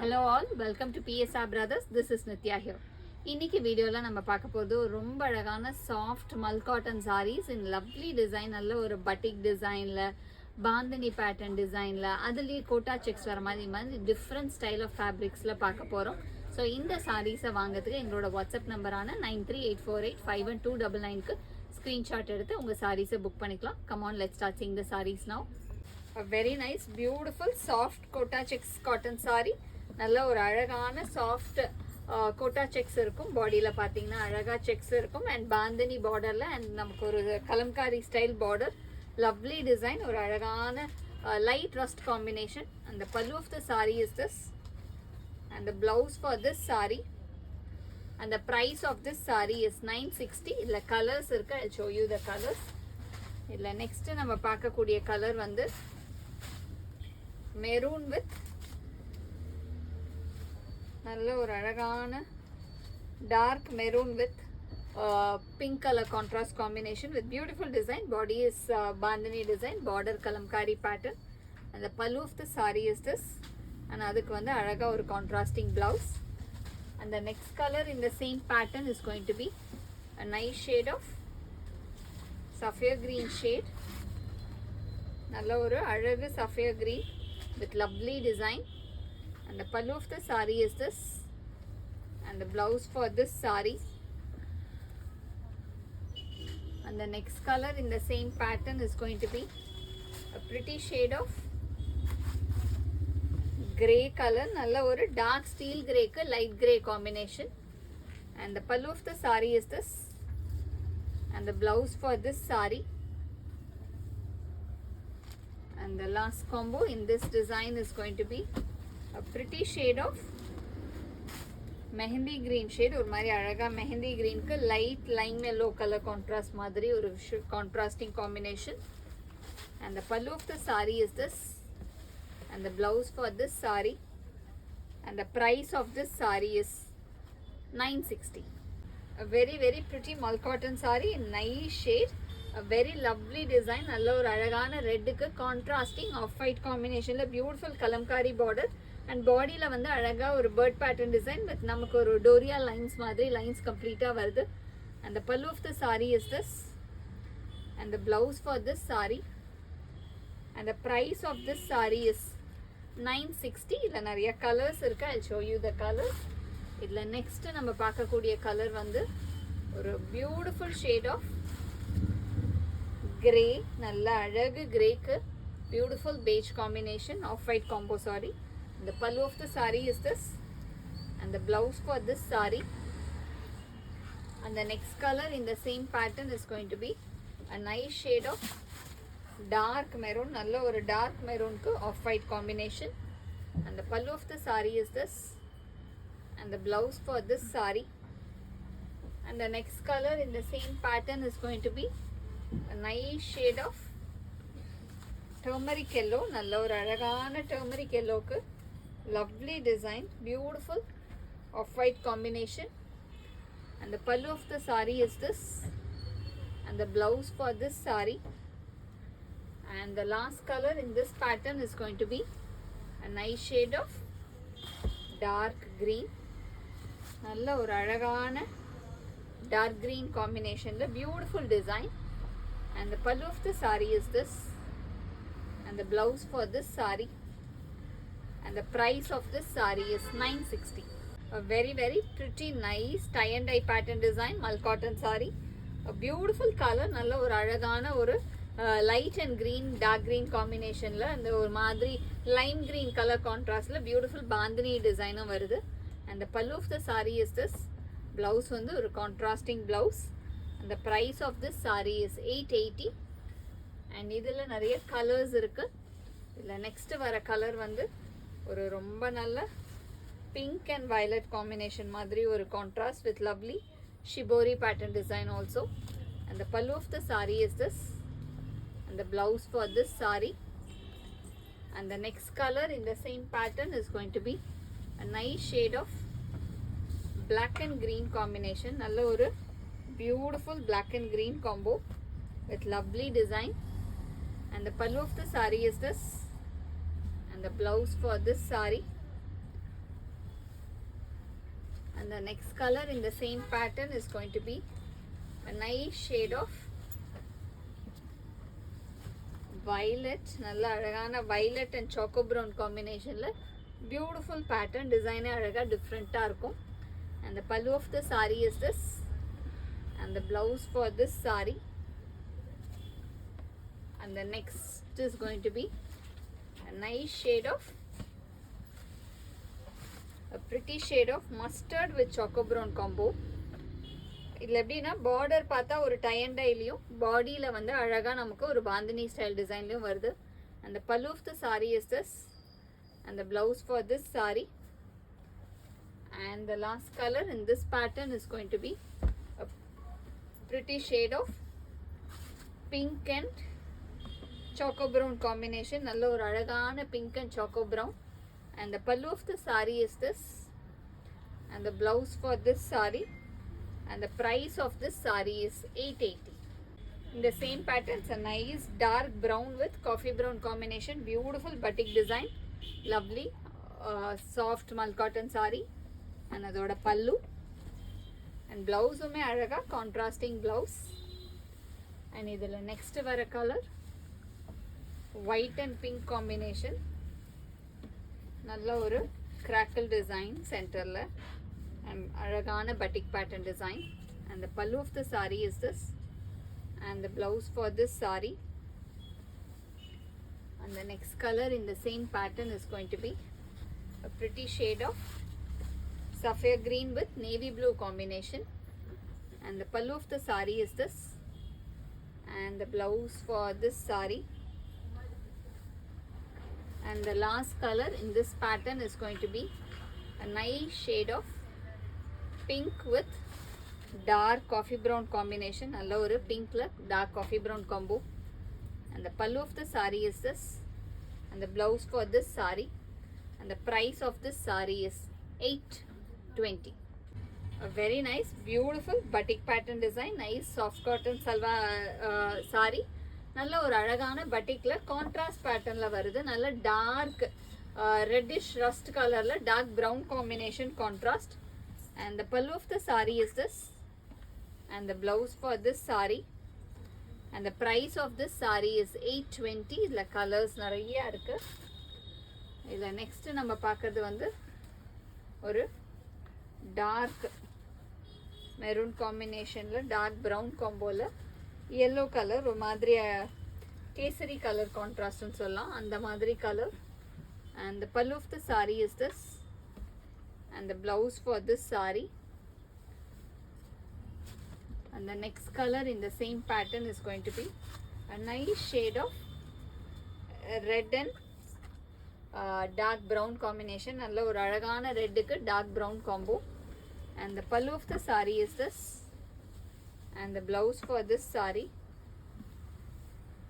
Hello all, welcome to PSR Brothers. This is Nitya here. இன்னைக்கு வீடியோல நம்ம பார்க்க போறது ரொம்ப அழகான soft Mal cotton sarees in lovely design. நல்ல ஒரு பட்டிக் டிசைன்ல பாந்தனி பேட்டர்ன் டிசைன்ல அதுலயே கோட்டா செக்ஸ் வர மாதிரி டிஃப்ரெண்ட் ஸ்டைல் ஆஃப் ஃபேப்ரிக்ஸ்ல பார்க்க போறோம். ஸோ இந்த சாரீஸை வாங்குறதுக்கு எங்களோட வாட்ஸ்அப் நம்பரான 9384851299க்கு ஸ்க்ரீன்ஷாட் எடுத்து உங்கள் சாரீஸை புக் பண்ணிக்கலாம். Come on, let's start seeing the sarees now. A very nice, beautiful, soft Kota checks cotton saree. நல்ல ஒரு அழகான சாஃப்ட் கோட்டா செக்ஸ் இருக்கும். பாடியில் பார்த்தீங்கன்னா அழகாக செக்ஸ் இருக்கும் அண்ட் பாந்தனி பார்டரில் அண்ட் நமக்கு ஒரு Kalamkari style border, lovely design, ஒரு அழகான லைட் ரஸ்ட் காம்பினேஷன். அந்த pallu of the sari is this and the blouse for this saree and the price of this saree is 960. இல்ல கலர்ஸ் இருக்கு, I'll show you the colors. இல்ல next நம்ம பார்க்கக்கூடிய colour வந்து maroon with நல்ல ஒரு அழகான dark maroon with pink color contrast combination with beautiful design. Body is bandhani design, border kalamkari pattern and the pallu of the saree is this. And அதுக்கு வந்து அழகா ஒரு contrasting blouse. And the next color in the same pattern is going to be a nice shade of sapphire green shade. நல்ல ஒரு அழகு sapphire green with lovely design. And the pallu of the saree is this and the blouse for this saree. And the next color in the same pattern is going to be a pretty shade of grey color. Nalla oru dark steel grey ku light grey combination. And the pallu of the saree is this and the blouse for this saree. And the last combo in this design is going to be a pretty shade of mehendi green shade. ஒரு மாதிரி அழகா mehendi green க்கு light lime yellow color contrast மாதிரி ஒரு contrasting combination. And the pallu of the saree is this and the blouse for this saree and the price of this saree is 960. A very pretty mull cotton saree in nice shade, a very lovely design. நல்ல ஒரு அழகான ரெட்டுக்கு contrasting of white காம்பினேஷன்ல beautiful Kalamkari border and பாடியில வந்து அழகா ஒரு bird pattern design with நமக்கு ஒரு டோரியா லைன்ஸ் மாதிரி லைன்ஸ் கம்ப்ளீட்டா வருது. And the pallu of the saree is this and the blouse for this saree and the price of this saree is 960. இதுல நிறைய கலர்ஸ் இருக்கு, I'll show you the colors. இதுல next நம்ம பார்க்கக்கூடிய கலர் வந்து ஒரு பியூட்டிஃபுல் ஷேட் ஆஃப் கிரே, நல்ல அழகு கிரேக்கு beautiful beige combination, off white combo saree. The pallu of the saree is this and the blouse for this saree. And the next color in the same pattern is going to be a nice shade of dark maroon, நல்ல ஒரு dark maroon க்கு off white combination. And the pallu of the saree is this and the blouse for this saree. And the next color in the same pattern is going to be a nice shade of turmeric yellow, நல்ல ஒரு அழகான turmeric yellow க்கு lovely design, beautiful off white combination. And the pallu of the saree is this and the blouse for this saree. And the last color in this pattern is going to be a nice shade of dark green, நல்ல ஒரு அழகான dark green combination, beautiful design. And the pallu of the saree is this and the blouse for this saree and the price of this saree is 960. A very pretty nice tie and dye pattern design mull cotton saree, a beautiful color, நல்ல ஒரு அழகான ஒரு light and green dark green காம்பினேஷனில் அந்த ஒரு மாதிரி lime green colour கான்ட்ராஸ்டில் beautiful bandhani டிசைனும் வருது. And the pallu of the sari is this. Blouse வந்து ஒரு கான்ட்ராஸ்டிங் ப்ளவுஸ். அந்த price of this sari is 880. And இதில் நிறைய கலர்ஸ் இருக்குது. இதில் நெக்ஸ்ட்டு வர கலர் வந்து ஒரு ரொம்ப நல்ல பிங்க் அண்ட் வயலட் காம்பினேஷன் மாதிரி ஒரு contrast with lovely shibori pattern design also. And the pallu of the sari is this and the blouse for this saree. And the next color in the same pattern is going to be a nice shade of black and green combination, நல்ல ஒரு beautiful black and green combo with lovely design. And the pallu of the saree is this and the blouse for this saree And the next color in the same pattern is going to be a nice shade of violet. Nalla alagana violet and choco brown combination la beautiful pattern design alaga different ah irukum. And the pallu of the saree is this, and the blouse for this saree. And the next is going to be a nice shade of a pretty shade of mustard with choco brown combo. இதில் எப்படின்னா border பார்த்தா ஒரு tie and டைலையும் பாடியில் வந்து அழகாக நமக்கு ஒரு bandhani style டிசைன்லையும் வருது. அந்த pallu of the sari is this, and the blouse for this saree. And the last color in this pattern is going to be a pretty shade of pink and choco brown combination. நல்ல ஒரு அழகான pink and choco brown. And the pallu of the saree is this, and the blouse for this saree. And the price of this saree is 880. In the same pattern, it's a nice dark brown with coffee brown combination. Beautiful batik design. Lovely soft mal cotton saree. And adoda pallu. And blouse ume alaga contrasting blouse. And idhula next vara color white and pink combination. Nalla oru crackle design center la. And alagana batik pattern design. And the pallu of the saree is this, and the blouse for this saree. And the next color in the same pattern is going to be a pretty shade of sapphire green with navy blue combination. And the pallu of the saree is this, and the blouse for this saree. And the last color in this pattern is going to be a nice shade of pink with dark coffee brown combination. Nalla oru pink la dark coffee brown combo. And the pallu of the saree is this, and the blouse for this saree. And the price of this saree is 820. A very nice beautiful batik pattern design. Nice soft cotton salwa saree. நல்ல ஒரு அழகான பட்டிக்ல contrast பேட்டர்ன்ல வருது. நல்ல dark reddish rust கலர்ல dark brown combination contrast. And the pallu of the saree is this, and the blouse for this saree. And the price of this saree is 820. இதுல colours நிறைய இருக்கு. இதுல நெக்ஸ்ட் நம்ம பார்க்கிறது வந்து ஒரு டார்க் மெரூன் காம்பினேஷன்ல டார்க் பிரவுன் காம்போல yellow கலர், ஒரு மாதிரி கேசரி கலர் கான்ட்ராஸ்ட்னு சொல்லலாம், அந்த மாதிரி colour. And the pallu of the saree is this, and the blouse for this saree. And the next color in the same pattern is going to be a nice shade of red and dark brown combination. நல்ல ஒரு அழகான ரெட்டுக்கு dark brown combo. And the pallu of the saree is this, and the blouse for this saree.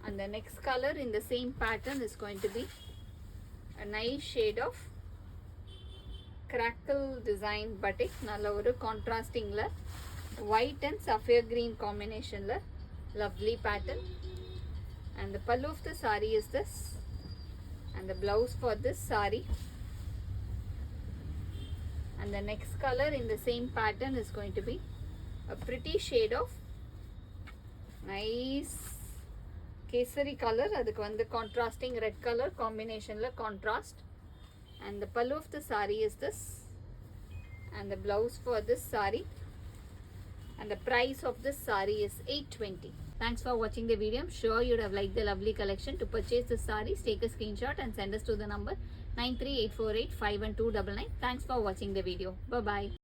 And the next color in the same pattern is going to be a nice shade of crackle design batik. Nalla oru contrasting la white and sapphire green combination la lovely pattern. And the pallu of the saree is this, and the blouse for this saree. And the next color in the same pattern is going to be a pretty shade of nice kesari colour, அதுக்கு வந்து contrasting red colour காம்பினேஷன்ல contrast. And the pallu of the saree is this, and the blouse for this saree. And the price of this saree is 820. Thanks for watching the video. I'm sure you'd have liked the lovely collection. To purchase the sarees, take a screenshot and send us to the number 938485129. Thanks for watching the video. Bye bye.